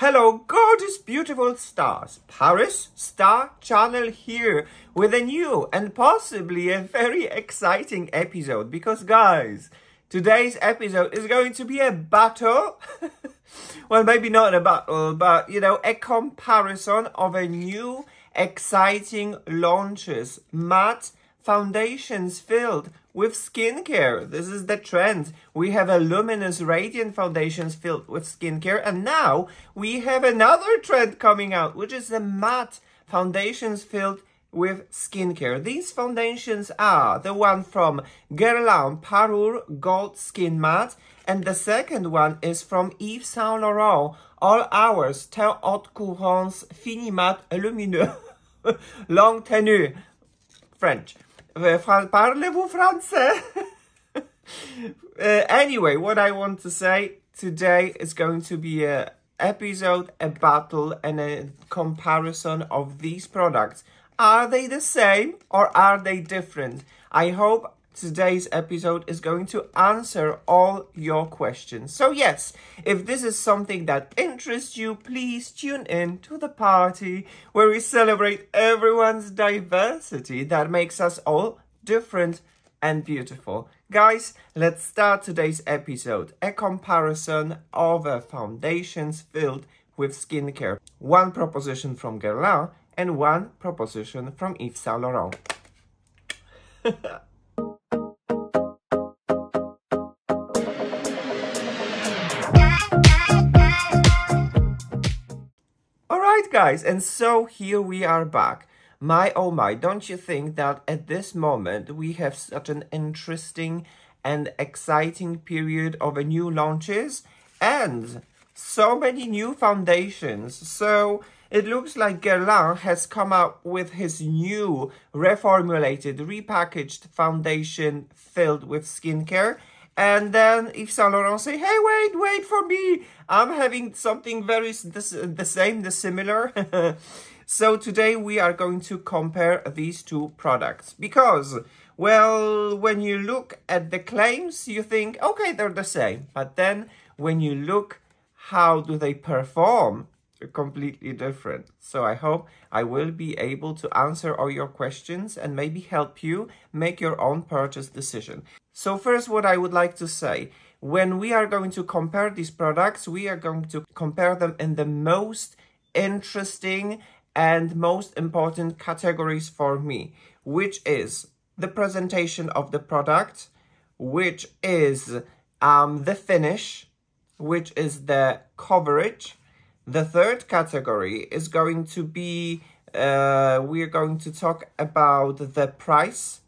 Hello, gorgeous, beautiful stars. Paris Star Channel here with a new and possibly a very exciting episode. Because, guys, today's episode is going to be a battle. Well, maybe not a battle, but, you know, a comparison of a new exciting launches. Matte foundations filled with skincare. This is the trend. We have a luminous radiant foundations filled with skincare, and now we have another trend coming out, which is the matte foundations filled with skincare. These foundations are the one from Guerlain Parure Gold Skin Matte, and the second one is from Yves Saint Laurent All Hours Teint Haute Courance Fini Matte Lumineux Longue Tenue. French. Parlez-vous français? Anyway, what I want to say today is going to be an episode, a battle, and a comparison of these products. Are they the same or are they different? I hope today's episode is going to answer all your questions. So yes, if this is something that interests you, please tune in to the party where we celebrate everyone's diversity that makes us all different and beautiful. Guys, let's start today's episode. A comparison of foundations filled with skincare. One proposition from Guerlain and one proposition from Yves Saint Laurent. Guys, and so here we are back. My oh my, don't you think that at this moment we have such an interesting and exciting period of a new launches and so many new foundations. So it looks like Guerlain has come out with his new reformulated, repackaged foundation filled with skincare. And then Yves Saint Laurent say, hey, wait for me. I'm having something very similar. So today we are going to compare these two products. Because, well, when you look at the claims, you think, okay, they're the same. But then when you look how do they perform, they're completely different. So I hope I will be able to answer all your questions and maybe help you make your own purchase decision. So first, what I would like to say, when we are going to compare these products, we are going to compare them in the most interesting and most important categories for me, which is the presentation of the product, which is the finish, which is the coverage. The third category is going to be, we're going to talk about the price.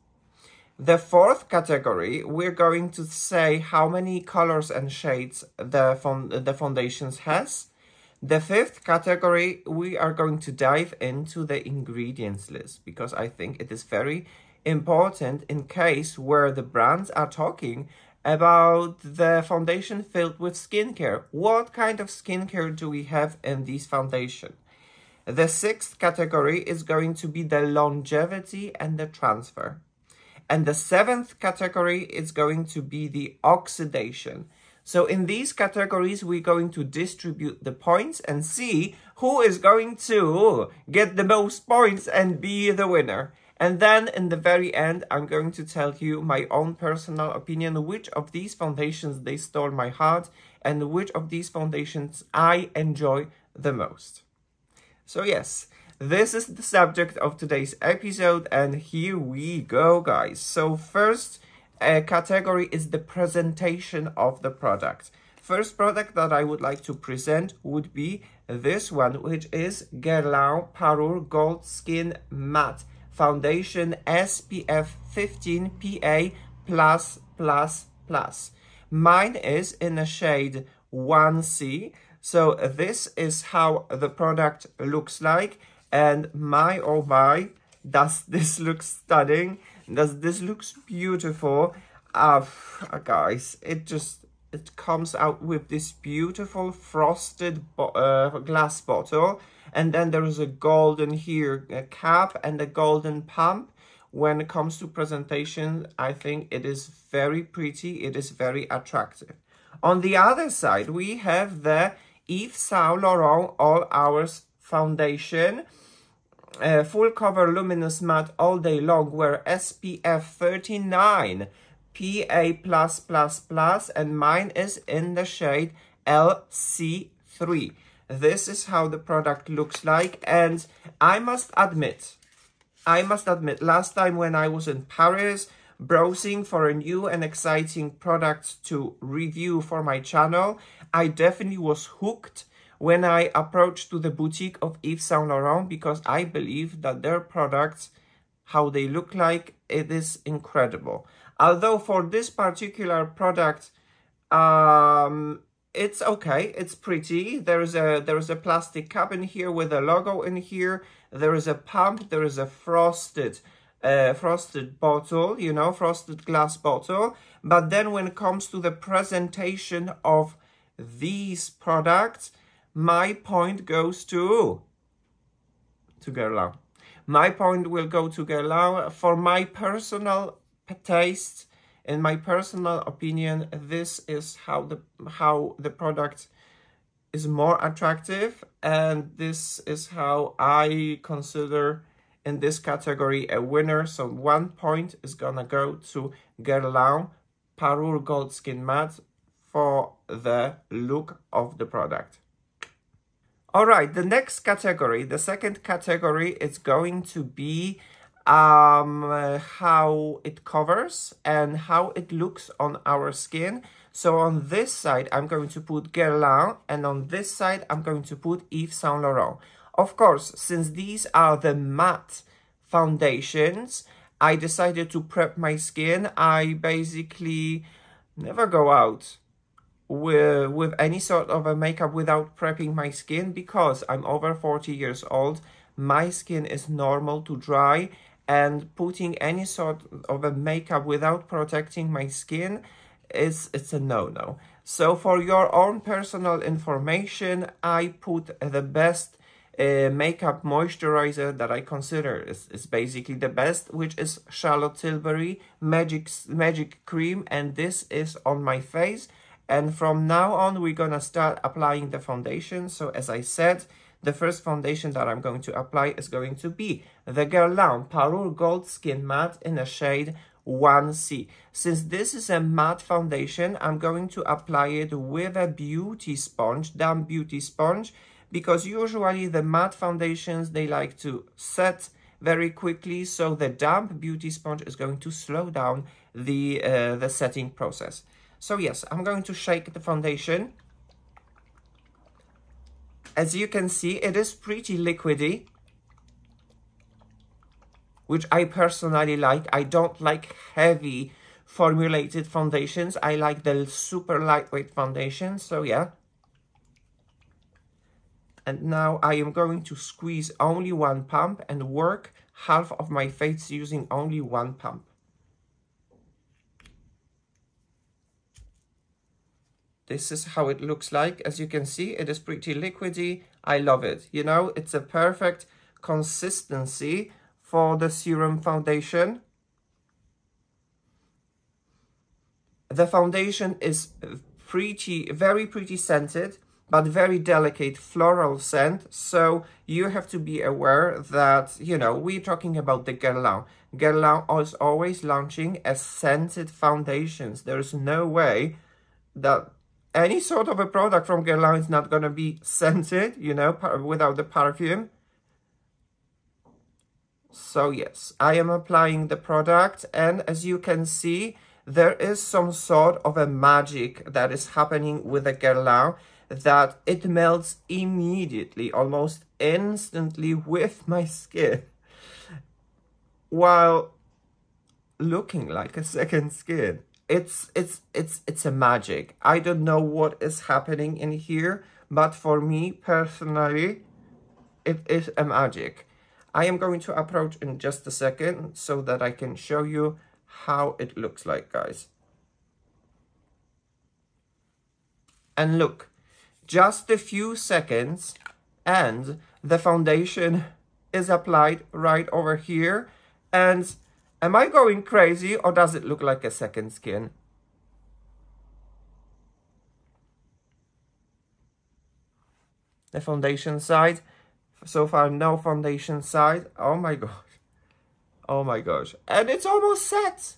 The fourth category, we're going to say how many colors and shades the foundations has. The fifth category, we are going to dive into the ingredients list because I think it is very important in case where the brands are talking about the foundation filled with skincare. What kind of skincare do we have in these foundation? The sixth category is going to be the longevity and the transfer. And the seventh category is going to be the oxidation. So in these categories, we're going to distribute the points and see who is going to get the most points and be the winner. And then in the very end, I'm going to tell you my own personal opinion, which of these foundations they stole my heart and which of these foundations I enjoy the most. So yes, this is the subject of today's episode, and here we go, guys. So first category is the presentation of the product. First product that I would like to present would be this one, which is Guerlain Parure Gold Skin Matte Foundation SPF 15 PA+++. Mine is in a shade 1C. So this is how the product looks like. And my oh my, does this look stunning? Does this looks beautiful? Guys, it comes out with this beautiful frosted glass bottle. And then there is a golden here a cap and a golden pump. When it comes to presentation, I think it is very pretty. It is very attractive. On the other side, we have the Yves Saint Laurent All Hours Foundation. Full cover luminous matte all day long, where SPF 39 PA+++, and mine is in the shade LC3. This is how the product looks like, and I must admit, last time when I was in Paris browsing for a new and exciting product to review for my channel, I definitely was hooked when I approached to the boutique of Yves Saint Laurent, because I believe that their products, how they look like, it is incredible. Although for this particular product, it's okay, it's pretty. There is a plastic cap in here with a logo in here. There is a pump. There is a frosted bottle, you know, frosted glass bottle. But then when it comes to the presentation of these products, my point goes to Guerlain. My point will go to Guerlain. For my personal taste, in my personal opinion, this is how the product is more attractive, and this is how I consider in this category a winner. So 1 point is gonna go to Guerlain Parure Gold Skin Matte for the look of the product. All right, the next category, the second category, is going to be how it covers and how it looks on our skin. So on this side, I'm going to put Guerlain, and on this side, I'm going to put Yves Saint Laurent. Of course, since these are the matte foundations, I decided to prep my skin. I basically never go out with any sort of a makeup without prepping my skin, because I'm over 40 years old. My skin is normal to dry, and putting any sort of a makeup without protecting my skin it's a no-no. So for your own personal information, I put the best makeup moisturizer that I consider is basically the best, which is Charlotte Tilbury Magic Cream, and this is on my face. And from now on, we're gonna start applying the foundation. So as I said, the first foundation that I'm going to apply is going to be the Guerlain Parure Gold Skin Matte in a shade 1C. Since this is a matte foundation, I'm going to apply it with a beauty sponge, damp beauty sponge, because usually the matte foundations, they like to set very quickly, so the damp beauty sponge is going to slow down the setting process. So yes, I'm going to shake the foundation. As you can see, it is pretty liquidy, which I personally like. I don't like heavy formulated foundations. I like the super lightweight foundation, so yeah. And now I am going to squeeze only one pump and work half of my face using only one pump. This is how it looks like. As you can see, it is pretty liquidy. I love it. You know, it's a perfect consistency for the serum foundation. The foundation is very pretty scented, but very delicate floral scent. So you have to be aware that, you know, we're talking about the Guerlain. Guerlain is always launching as scented foundations. There's no way that any sort of a product from Guerlain is not going to be scented, you know, without the perfume. So yes, I am applying the product, and as you can see, there is some sort of a magic that is happening with the Guerlain, that it melts immediately, almost instantly with my skin, while looking like a second skin. It's a magic. I don't know what is happening in here, but for me personally, it is a magic. I am going to approach in just a second so that I can show you how it looks like, guys. And look, just a few seconds and the foundation is applied right over here. And am I going crazy, or does it look like a second skin? the foundation side. So far, no foundation side. Oh my gosh. Oh my gosh. And it's almost set.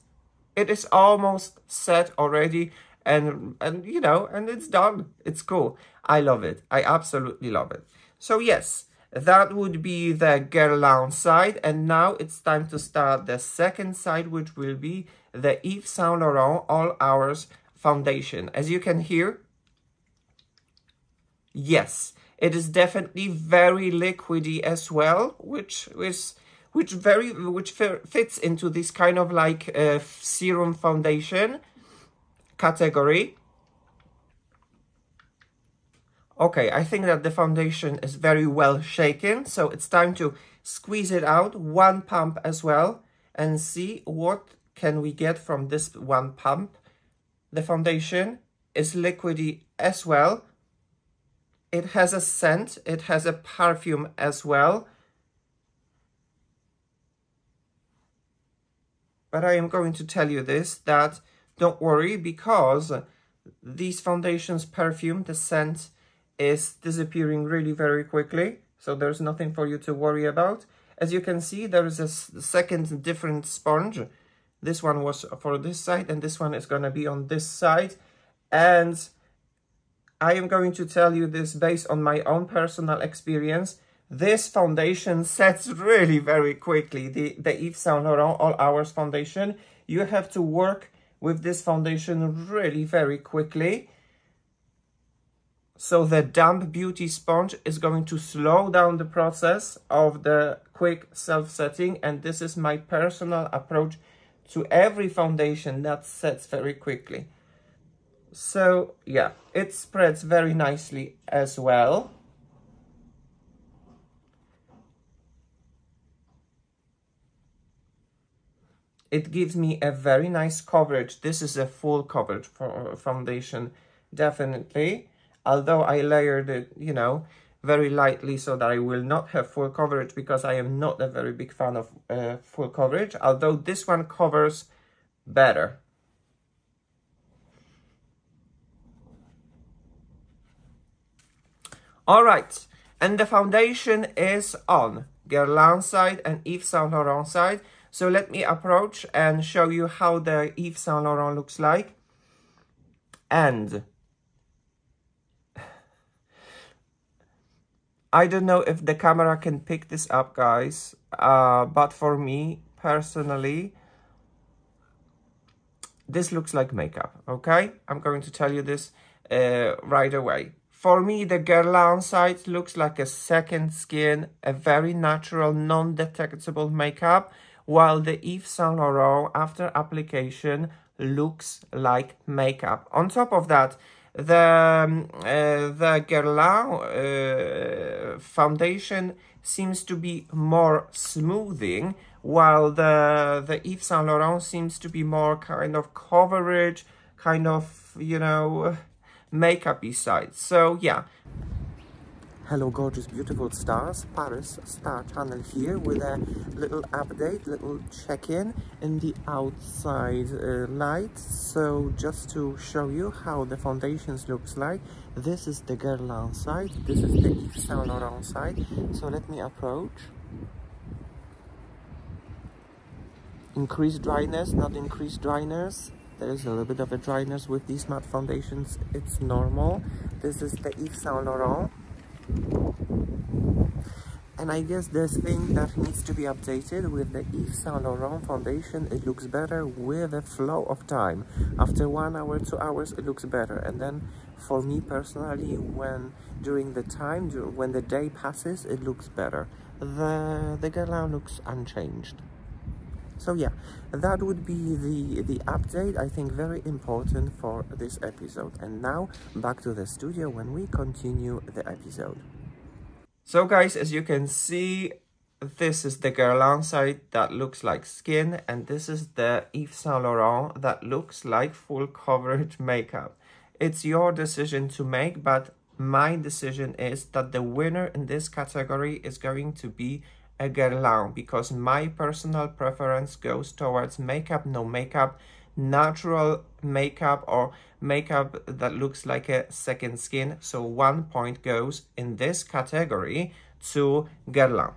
It is almost set already. And you know, and it's done. It's cool. I love it. I absolutely love it. So yes, that would be the Guerlain side. And now it's time to start the second side, which will be the Yves Saint Laurent All Hours foundation. As you can hear, yes, it is definitely very liquidy as well, which fits into this kind of like serum foundation category. Okay, I think that the foundation is very well shaken, so it's time to squeeze it out, one pump as well, and see what can we get from this one pump. The foundation is liquidy as well. It has a scent, it has a perfume as well. But I am going to tell you this, that don't worry, because these foundations perfume, the scent is disappearing really very quickly. So there's nothing for you to worry about. As you can see, there is a second different sponge. This one was for this side and this one is going to be on this side. And I am going to tell you this based on my own personal experience. This foundation sets really very quickly. The Yves Saint Laurent All Hours foundation. You have to work with this foundation really very quickly. So the damp beauty sponge is going to slow down the process of the quick self-setting. And this is my personal approach to every foundation that sets very quickly. So yeah, it spreads very nicely as well. It gives me a very nice coverage. This is a full coverage for foundation, definitely. Although I layered it, you know, very lightly so that I will not have full coverage, because I am not a very big fan of full coverage. Although this one covers better. All right, and the foundation is on Guerlain side and Yves Saint Laurent side. So let me approach and show you how the Yves Saint Laurent looks like. And I don't know if the camera can pick this up, guys, but for me personally, this looks like makeup, okay? I'm going to tell you this right away. For me, the Guerlain side looks like a second skin, a very natural, non-detectable makeup, while the Yves Saint Laurent, after application, looks like makeup. On top of that, the Guerlain foundation seems to be more smoothing, while the Yves Saint Laurent seems to be more kind of coverage, kind of, you know, makeup-y side. So yeah. Hello gorgeous beautiful stars, Paris Star Channel here with a little update, little check-in in the outside light. So just to show you how the foundations looks like, this is the Guerlain side, this is the Yves Saint Laurent side. So let me approach. Increased dryness, not increased dryness. There is a little bit of a dryness with these matte foundations, it's normal. This is the Yves Saint Laurent. And I guess the thing that needs to be updated with the Yves Saint Laurent foundation, it looks better with the flow of time. After 1 hour, 2 hours, it looks better. And then for me personally, when during the time, when the day passes, it looks better. The Guerlain looks unchanged. So yeah, that would be the update, I think very important for this episode. And now back to the studio when we continue the episode. So guys, as you can see, this is the Guerlain side that looks like skin, and this is the Yves Saint Laurent that looks like full coverage makeup. It's your decision to make, but my decision is that the winner in this category is going to be a Guerlain, because my personal preference goes towards makeup, no makeup. natural makeup or makeup that looks like a second skin. So 1 point goes in this category to Guerlain.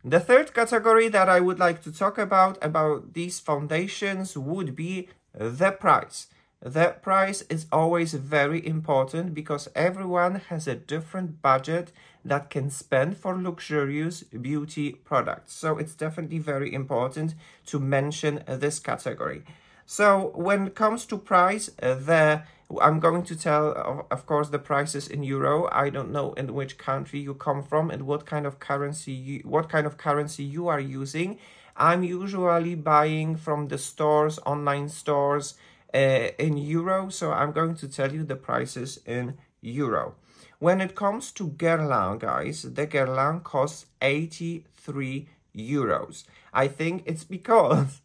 The third category that I would like to talk about these foundations would be the price. The price is always very important because everyone has a different budget that can spend for luxurious beauty products. So it's definitely very important to mention this category. So when it comes to price, I'm going to tell, of course, the prices in euro. I don't know in which country you come from and what kind of currency you are using. I'm usually buying from the stores, online stores, in euro, so I'm going to tell you the prices in euro. When it comes to Guerlain, guys, the Guerlain costs 83 euros. I think it's because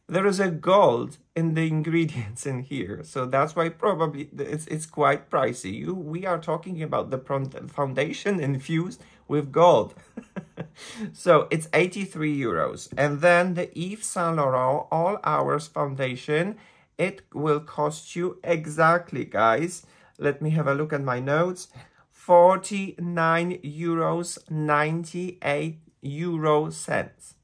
there is a gold in the ingredients in here, so that's why probably it's quite pricey. We are talking about the foundation infused with gold. So it's 83 euros. And then the Yves Saint Laurent All Hours foundation, it will cost you exactly, guys, let me have a look at my notes, 49 euros 98 euro cents.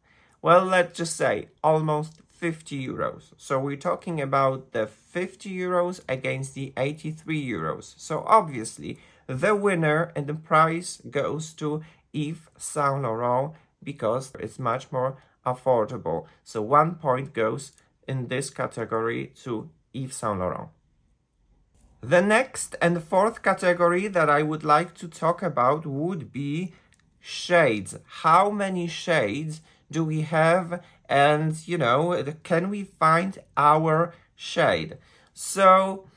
Well, let's just say almost 50 euros. So we're talking about the 50 euros against the 83 euros. So obviously the winner and the prize goes to Yves Saint Laurent because it's much more affordable. So 1 point goes in this category to Yves Saint Laurent. The next and fourth category that I would like to talk about would be shades. How many shades do we have, and you know, can we find our shade? So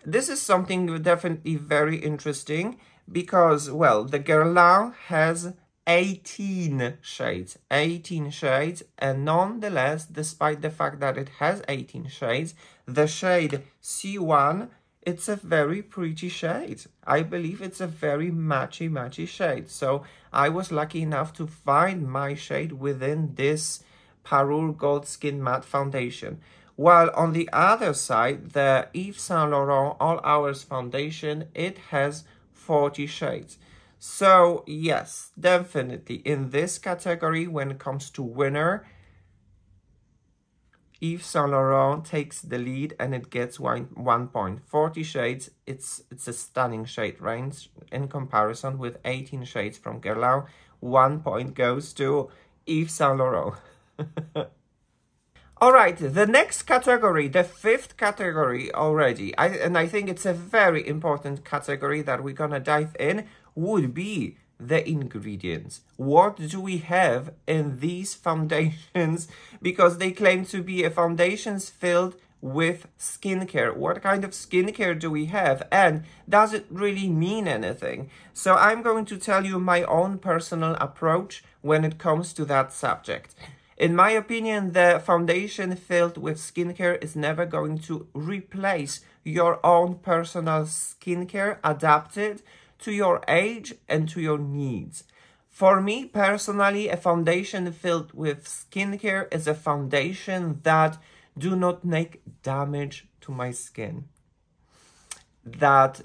this is something definitely very interesting because, well, the Guerlain has 18 shades, and nonetheless, despite the fact that it has 18 shades, the shade C1, it's a very pretty shade. I believe it's a very matchy shade. So I was lucky enough to find my shade within this Parure Gold Skin Matte Foundation. While on the other side, the Yves Saint Laurent All Hours Foundation, it has 40 shades. So yes, definitely in this category, when it comes to winner, Yves Saint Laurent takes the lead and it gets 1 point. 40 shades, it's a stunning shade range in comparison with 18 shades from Guerlain. 1 point goes to Yves Saint Laurent. All right, the next category, the fifth category already, and I think it's a very important category that we're gonna dive in, would be the ingredients. What do we have in these foundations? Because they claim to be foundations filled with skincare. What kind of skincare do we have? And does it really mean anything? So I'm going to tell you my own personal approach when it comes to that subject. In my opinion, the foundation filled with skincare is never going to replace your own personal skincare adapted to your age and to your needs. For me personally, a foundation filled with skincare is a foundation that do not make damage to my skin, that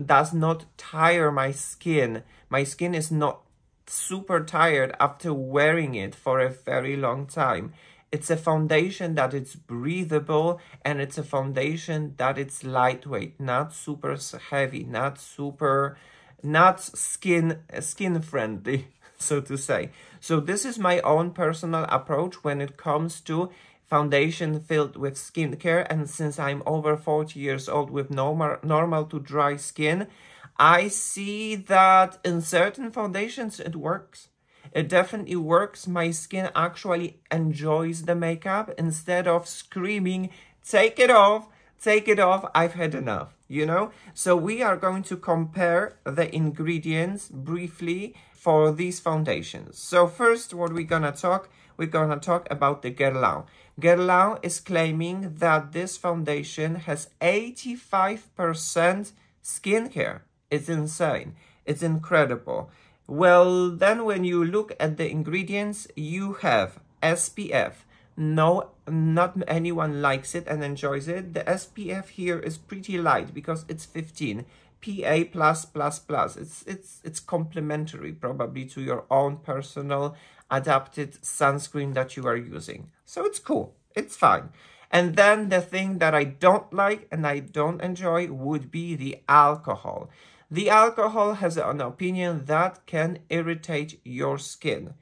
does not tire my skin. My skin is not super tired after wearing it for a very long time. It's a foundation that it's breathable, and it's a foundation that it's lightweight, not super heavy, not skin friendly, so to say. So this is my own personal approach when it comes to foundation filled with skincare. And since I'm over 40 years old with normal to dry skin, I see that in certain foundations it works. It definitely works. My skin actually enjoys the makeup instead of screaming, take it off, I've had enough, you know? So we are going to compare the ingredients briefly for these foundations. So first, what we're gonna talk about the Guerlain. Guerlain is claiming that this foundation has 85% skincare. It's insane. It's incredible. Well, then when you look at the ingredients, you have SPF, No, not anyone likes it and enjoys it. The SPF here is pretty light because it's 15. PA+++. It's complementary probably to your own personal adapted sunscreen that you are using. So it's cool. It's fine. And then the thing that I don't like and I don't enjoy would be the alcohol. The alcohol has an opinion that can irritate your skin.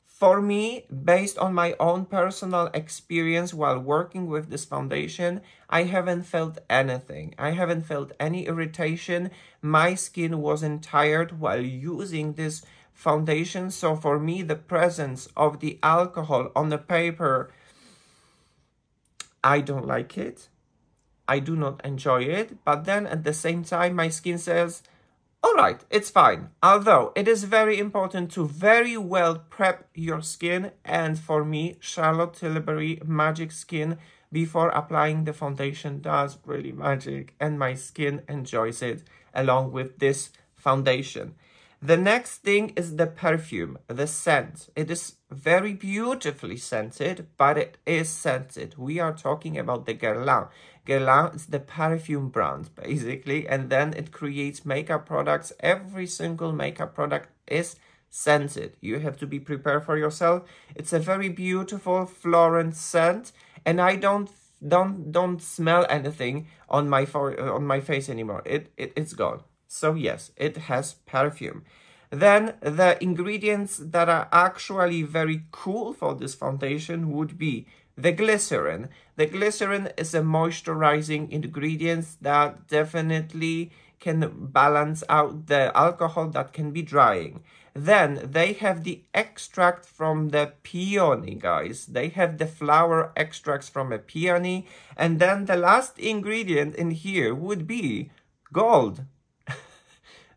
For me, based on my own personal experience while working with this foundation, I haven't felt anything. I haven't felt any irritation. My skin wasn't tired while using this foundation. So for me, the presence of the alcohol on the paper, I don't like it. I do not enjoy it. But then at the same time, my skin says, all right, it's fine. Although it is very important to very well prep your skin. And for me, Charlotte Tilbury Magic Skin before applying the foundation does really magic. And my skin enjoys it along with this foundation. The next thing is the perfume, the scent. It is very beautifully scented, but it is scented. We are talking about the Guerlain. Guerlain is the perfume brand, basically, and then it creates makeup products. Every single makeup product is scented. You have to be prepared for yourself. It's a very beautiful floral scent, and I don't smell anything on my face anymore. It's gone. So yes, it has perfume. Then the ingredients that are actually very cool for this foundation would be the glycerin. The glycerin is a moisturizing ingredient that definitely can balance out the alcohol that can be drying. Then they have the extract from the peony, guys. They have the flower extracts from a peony. And then the last ingredient in here would be gold.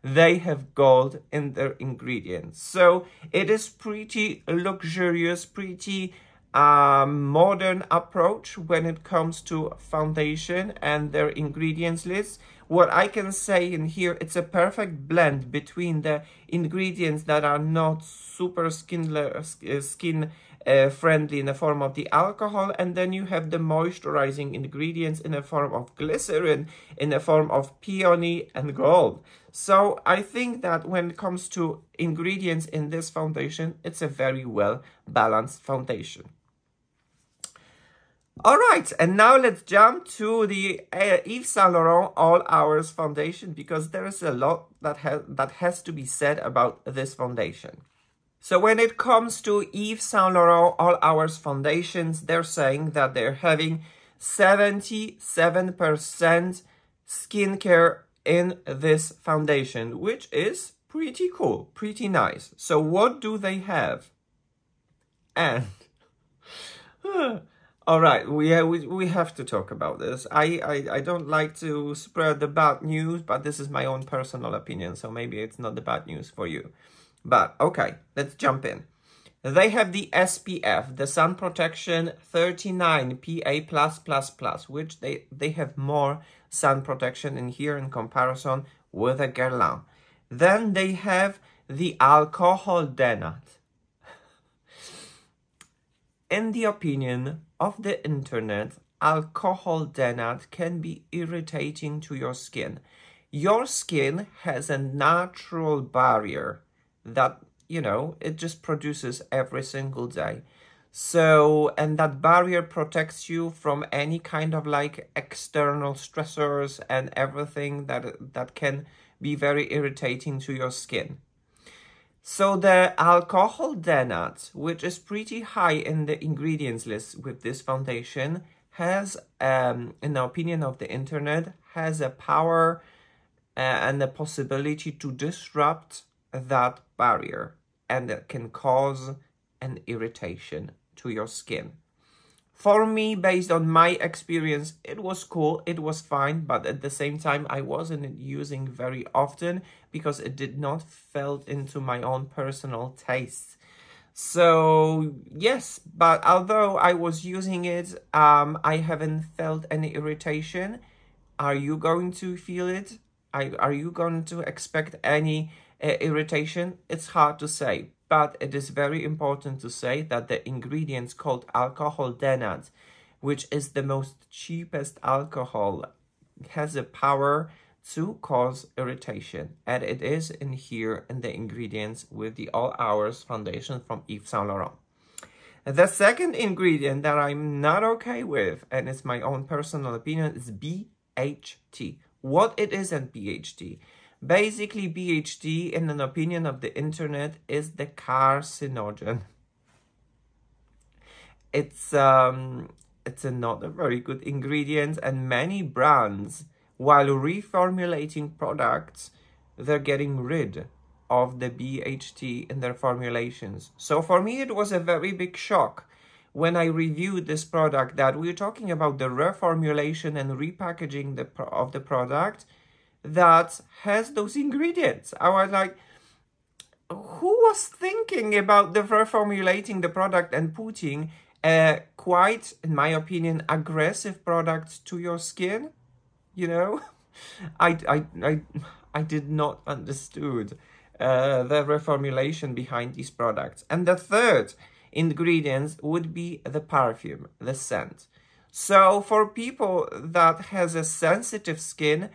They have gold in their ingredients. So it is pretty luxurious, pretty modern approach when it comes to foundation and their ingredients list. What I can say in here, it's a perfect blend between the ingredients that are not super skin friendly in the form of the alcohol, and then you have the moisturizing ingredients in the form of glycerin, in the form of peony and gold. So I think that when it comes to ingredients in this foundation, it's a very well balanced foundation. All right, and now let's jump to the Yves Saint Laurent All Hours foundation, because there is a lot that has to be said about this foundation. So when it comes to Yves Saint Laurent All Hours foundations, they're saying that they're having 77% skincare in this foundation, which is pretty cool, pretty nice. So what do they have? And all right, we have to talk about this. I don't like to spread the bad news, but this is my own personal opinion, so maybe it's not the bad news for you. But okay, let's jump in. They have the SPF, the sun protection 39 PA+++, which they have more sun protection in here in comparison with a Guerlain. Then they have the alcohol denat. In the opinion of the internet, alcohol denat can be irritating to your skin. Your skin has a natural barrier that, you know, it just produces every single day. So, and that barrier protects you from any kind of like external stressors and everything that can be very irritating to your skin. So the alcohol denat, which is pretty high in the ingredients list with this foundation, has, in the opinion of the internet, has a power and the possibility to disrupt that barrier, and it can cause an irritation to your skin. For me, based on my experience, it was cool, it was fine, but at the same time, I wasn't using very often because it did not felt into my own personal taste. So yes, but although I was using it, I haven't felt any irritation. Are you going to feel it? Are you going to expect any irritation? It's hard to say. but it is very important to say that the ingredients called alcohol denat, which is the most cheapest alcohol, has a power to cause irritation, and it is in here in the ingredients with the All Hours foundation from Yves Saint Laurent. The second ingredient that I'm not okay with, and it's my own personal opinion, is BHT. What it is and BHT? Basically, BHT, in an opinion of the internet, is the carcinogen. It's not a very good ingredient, and many brands, while reformulating products, they're getting rid of the BHT in their formulations. So for me, it was a very big shock when I reviewed this product that we're talking about the reformulation and repackaging of the product that has those ingredients. I was like, who was thinking about the reformulating the product and putting a quite, in my opinion, aggressive product to your skin? You know, I did not understood the reformulation behind these products. And the third ingredient would be the perfume, the scent. So for people that has a sensitive skin,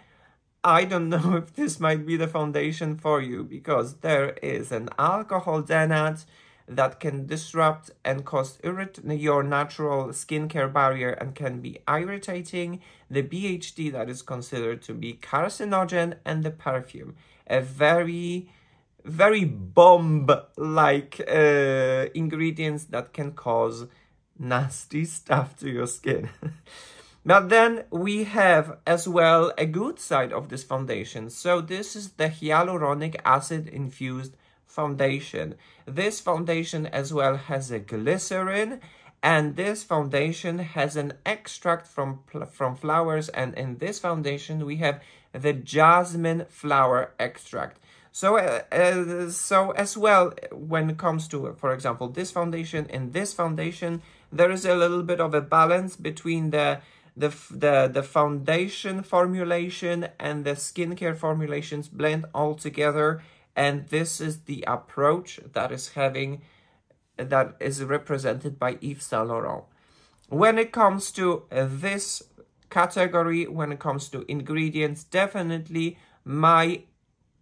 I don't know if this might be the foundation for you, because there is an alcohol denat that can disrupt and cause your natural skincare barrier and can be irritating, the BHT that is considered to be carcinogen, and the perfume, a very bomb-like ingredients that can cause nasty stuff to your skin. But then we have as well a good side of this foundation. So this is the hyaluronic acid infused foundation. This foundation as well has a glycerin, and this foundation has an extract from flowers, and in this foundation we have the jasmine flower extract. So as well, when it comes to, for example, this foundation and this foundation, there is a little bit of a balance between the foundation formulation and the skincare formulations blend all together, and this is the approach that is represented by Yves Saint Laurent. When it comes to this category, when it comes to ingredients, definitely my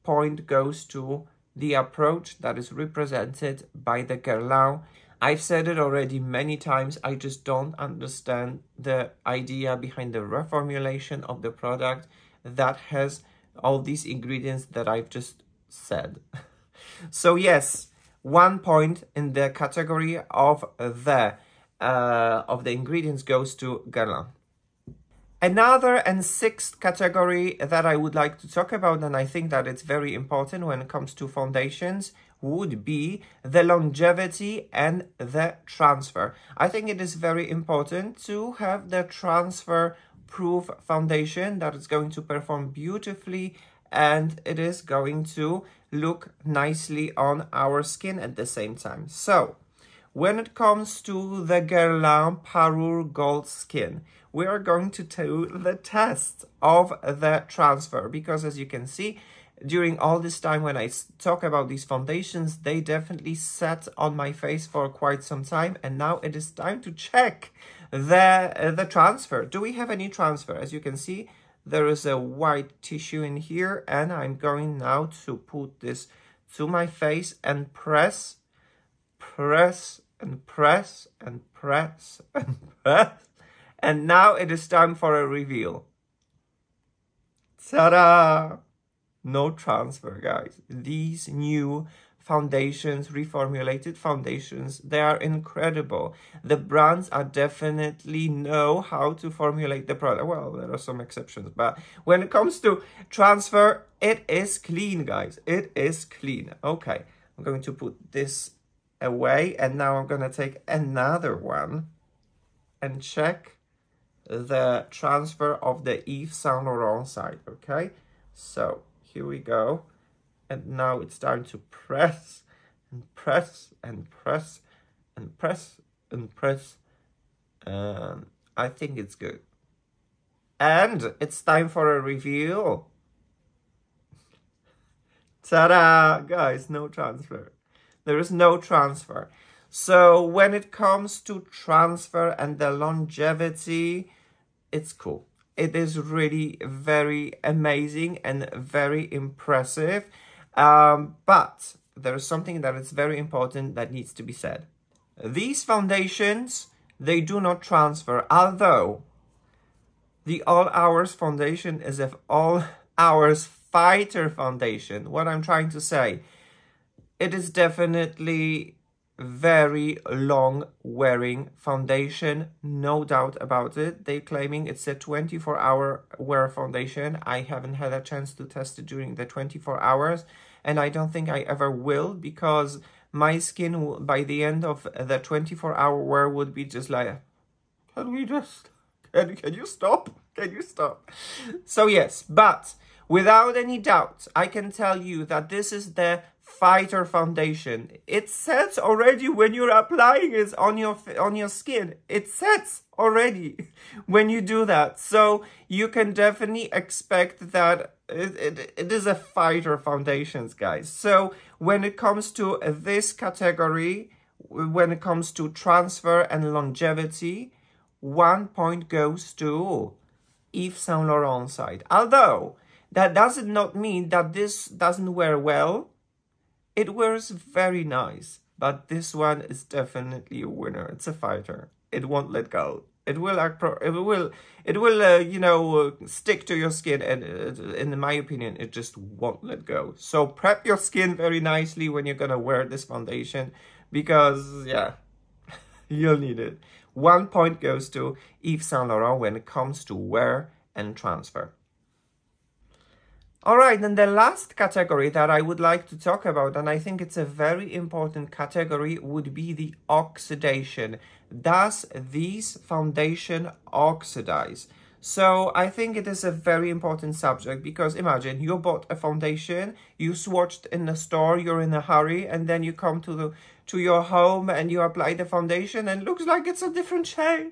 point goes to the approach that is represented by the Guerlain. I've said it already many times, I just don't understand the idea behind the reformulation of the product that has all these ingredients that I've just said. So yes, 1 point in the category of the ingredients goes to Guerlain. Another and sixth category that I would like to talk about, and I think that it's very important when it comes to foundations, would be the longevity and the transfer. I think it is very important to have the transfer-proof foundation that is going to perform beautifully, and it is going to look nicely on our skin at the same time. So, when it comes to the Guerlain Parure Gold Skin, we are going to do the test of the transfer, because as you can see, during all this time when I talk about these foundations, they definitely sat on my face for quite some time, and now it is time to check the transfer. Do we have any transfer? As you can see, there is a white tissue in here, and I'm going now to put this to my face and press, and press, and press, and press. And now it is time for a reveal. Ta-da! No transfer, guys. These new foundations, reformulated foundations, they are incredible. The brands are definitely know how to formulate the product. Well, there are some exceptions, but when it comes to transfer, it is clean, guys. It is clean. Okay, I'm going to put this away, and now I'm going to take another one and check the transfer of the Yves Saint Laurent side. Okay, so here we go, and now it's time to press and press and press and press and press. I think it's good, and it's time for a reveal. Ta-da, guys! No transfer. There is no transfer. So when it comes to transfer and the longevity, it's cool. It is really very amazing and very impressive. But there is something that is very important that needs to be said. These foundations, they do not transfer, although the All Hours foundation is an All Hours fighter foundation. What I'm trying to say, it is definitely very long wearing foundation, no doubt about it. They're claiming it's a 24-hour wear foundation. I haven't had a chance to test it during the 24 hours, and I don't think I ever will, because my skin by the end of the 24-hour wear would be just like, can you stop? Can you stop? So yes, but without any doubt, I can tell you that this is the fighter foundation. It sets already when you're applying it on your skin. It sets already when you do that. So you can definitely expect that it is a fighter foundations, guys. So when it comes to this category, when it comes to transfer and longevity, 1 point goes to Yves Saint Laurent side. Although that does not mean that this doesn't wear well. It wears very nice, but this one is definitely a winner. It's a fighter. It won't let go. It will, you know, stick to your skin, and in my opinion, it just won't let go. So prep your skin very nicely when you're gonna wear this foundation, because yeah, you'll need it. 1 point goes to Yves Saint Laurent when it comes to wear and transfer. All right, and the last category that I would like to talk about, and I think it's a very important category, would be the oxidation. Does this foundation oxidize? So I think it is a very important subject, because imagine you bought a foundation, you swatched in the store, you're in a hurry, and then you come to your home and you apply the foundation and it looks like it's a different shade,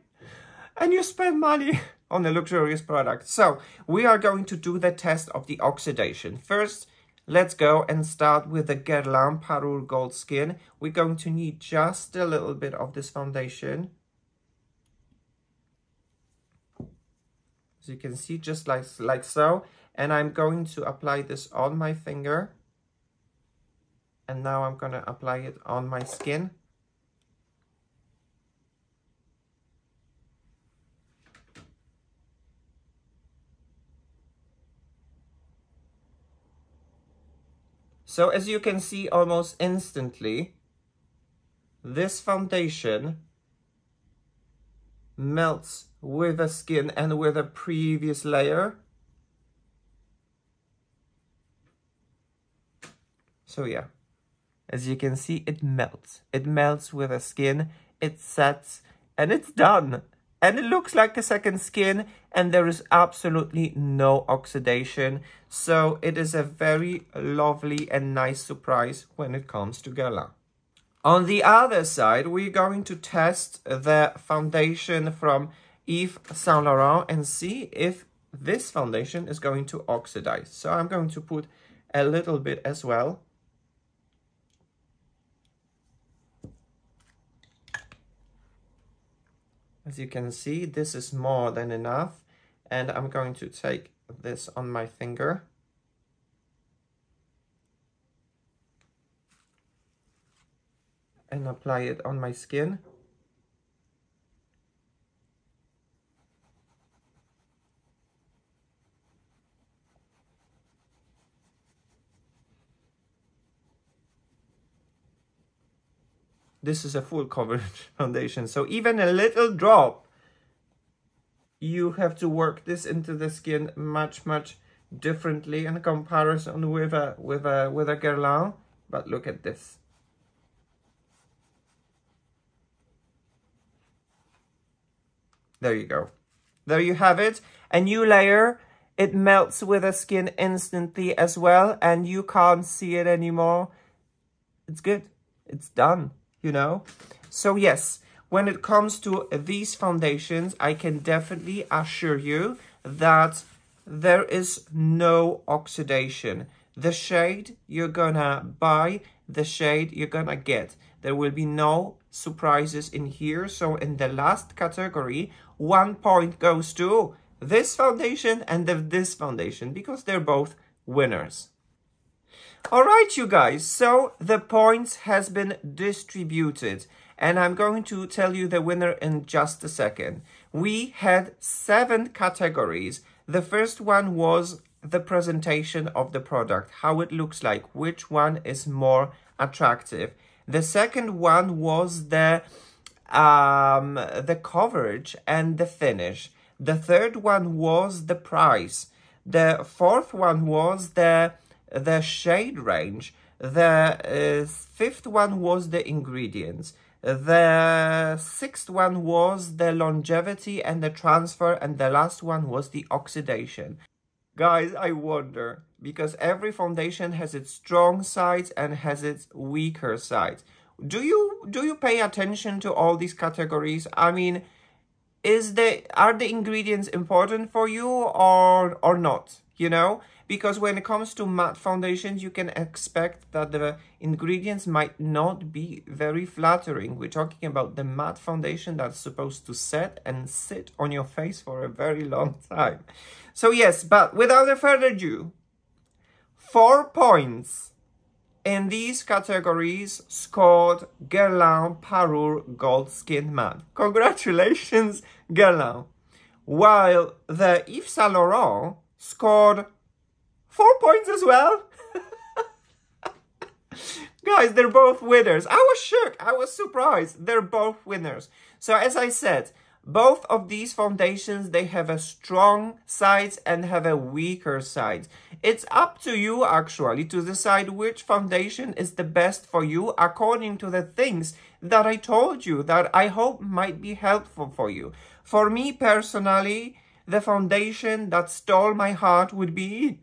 and you spend money on a luxurious product. So we are going to do the test of the oxidation. First, let's go and start with the Guerlain Parure Gold Skin. We're going to need just a little bit of this foundation. As you can see, just like so. And I'm going to apply this on my finger. And now I'm gonna apply it on my skin. So as you can see, almost instantly, this foundation melts with the skin and with a previous layer. So yeah, as you can see, it melts. It melts with the skin, it sets, and it's done. And it looks like a second skin, and there is absolutely no oxidation. So it is a very lovely and nice surprise when it comes to Guerlain. On the other side, we're going to test the foundation from Yves Saint Laurent and see if this foundation is going to oxidize. So I'm going to put a little bit as well. As you can see, this is more than enough, and I'm going to take this on my finger. And apply it on my skin. This is a full coverage foundation, so even a little drop, you have to work this into the skin much differently in comparison with a Guerlain. But look at this. There you go. There you have it. A new layer. It melts with the skin instantly as well, and you can't see it anymore. It's good. It's done. You know, so yes, when it comes to these foundations, I can definitely assure you that there is no oxidation. The shade you're gonna buy, the shade you're gonna get. There will be no surprises in here. So in the last category, 1 point goes to this foundation and this foundation because they're both winners. All right, you guys, so the points has been distributed and I'm going to tell you the winner in just a second. We had 7 categories. The first one was the presentation of the product, how it looks like, which one is more attractive. The second one was the coverage and the finish. The third one was the price. The fourth one was the shade range. The fifth one was the ingredients. The sixth one was the longevity and the transfer, and the last one was the oxidation. Guys, I wonder, because every foundation has its strong sides and has its weaker sides. Do you pay attention to all these categories? I mean, are the ingredients important for you or not? You know, because when it comes to matte foundations, you can expect that the ingredients might not be very flattering. We're talking about the matte foundation that's supposed to set and sit on your face for a very long time. So yes, but without further ado, 4 points in these categories scored Guerlain Parure Gold Skin Matte. Congratulations, Guerlain. While the Yves Saint Laurent scored 4 points as well. Guys, they're both winners. I was shook. I was surprised. They're both winners. So as I said, both of these foundations, they have a strong sides and have a weaker sides. It's up to you actually to decide which foundation is the best for you according to the things that I told you that I hope might be helpful for you. For me personally, the foundation that stole my heart would be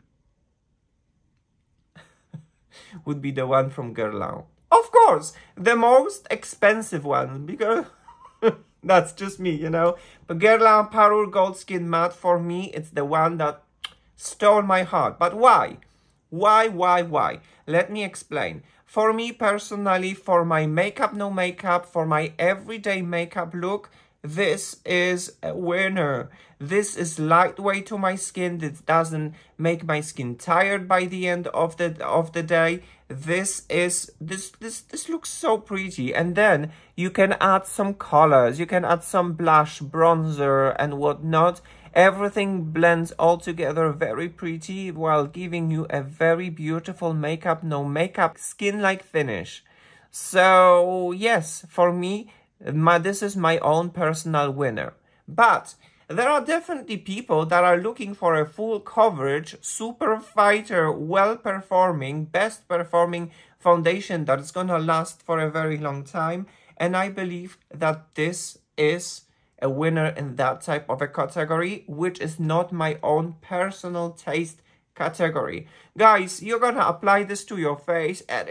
the one from Guerlain. Of course, the most expensive one, because that's just me, you know. But Guerlain Parure Gold Skin Matte, for me, it's the one that stole my heart. But why? Why? Let me explain. For me personally, for my makeup, no makeup, for my everyday makeup look, this is a winner. This is lightweight to my skin. This doesn't make my skin tired by the end of the day. This looks so pretty. And then you can add some colors. You can add some blush, bronzer, and whatnot. Everything blends all together very pretty while giving you a very beautiful makeup, no makeup, skin-like finish. So yes, for me, this is my own personal winner. But there are definitely people that are looking for a full coverage, super fighter, well-performing, best-performing foundation that is gonna last for a very long time. And I believe that this is a winner in that type of a category, which is not my own personal taste category. Guys, you're gonna apply this to your face and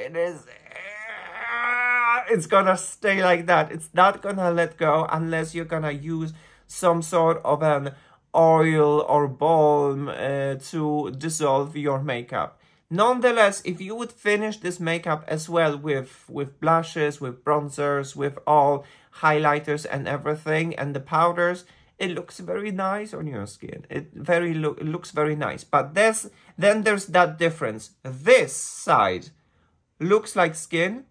it's gonna stay like that. It's not gonna let go unless you're gonna use some sort of an oil or balm to dissolve your makeup. Nonetheless, if you would finish this makeup as well with blushes, with bronzers, with all highlighters and everything, and the powders, it looks very nice on your skin. It looks very nice. But then there's that difference. This side looks like skin,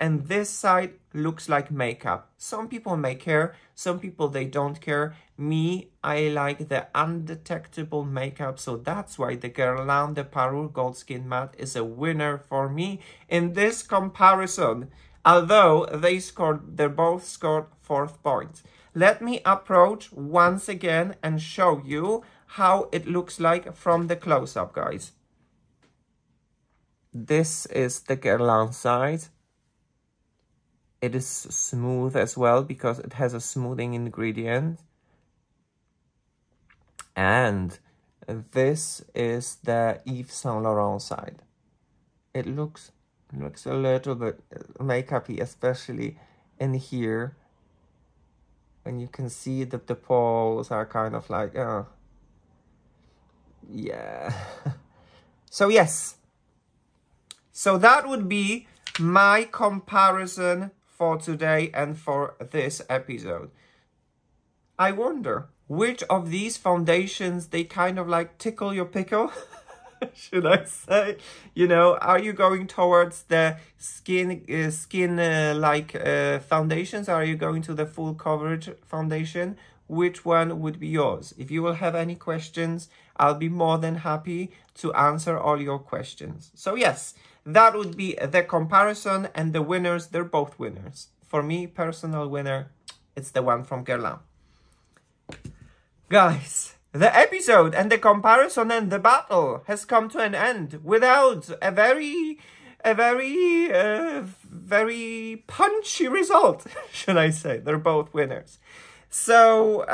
and this side looks like makeup. Some people may care, some people they don't care. Me, I like the undetectable makeup, so that's why the Guerlain de Parure Gold Skin Matte is a winner for me in this comparison. Although they both scored 4 points. Let me approach once again and show you how it looks like from the close-up, guys. This is the Guerlain side. It is smooth as well because it has a smoothing ingredient. And this is the Yves Saint Laurent side. It looks a little bit makeup-y, especially in here. And you can see that the pores are kind of like, yeah. So yes. So that would be my comparison for today and for this episode. I wonder which of these foundations they kind of like tickle your pickle. Should I say? You know, are you going towards the skin foundations? Are you going to the full coverage foundation? Which one would be yours? If you will have any questions, I'll be more than happy to answer all your questions. So yes, that would be the comparison, and the winners, they're both winners. For me, personal winner, it's the one from Guerlain. Guys, the episode and the comparison and the battle has come to an end without a very punchy result, should I say. They're both winners. So,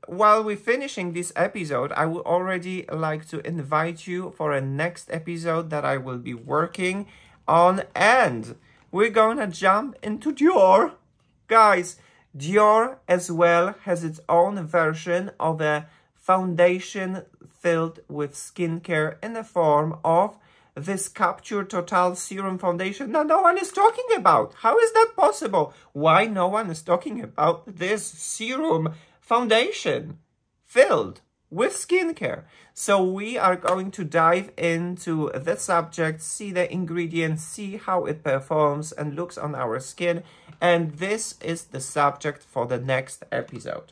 while we're finishing this episode, I would already like to invite you for a next episode that I will be working on, and we're gonna jump into Dior. Guys, Dior as well has its own version of a foundation filled with skincare in the form of this Capture Total Serum Foundation that no one is talking about. How is that possible? Why no one is talking about this serum foundation filled with skincare? So we are going to dive into the subject, see the ingredients, see how it performs and looks on our skin. And this is the subject for the next episode.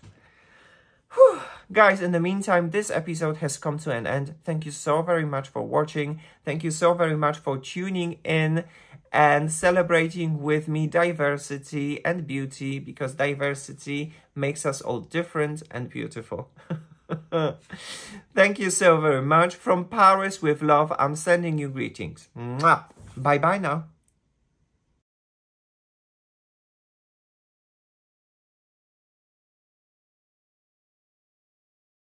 Whew. Guys, in the meantime, this episode has come to an end. Thank you so very much for watching. Thank you so very much for tuning in and celebrating with me diversity and beauty, because diversity makes us all different and beautiful. Thank you so very much. From Paris with love, I'm sending you greetings. Mwah. Bye-bye now.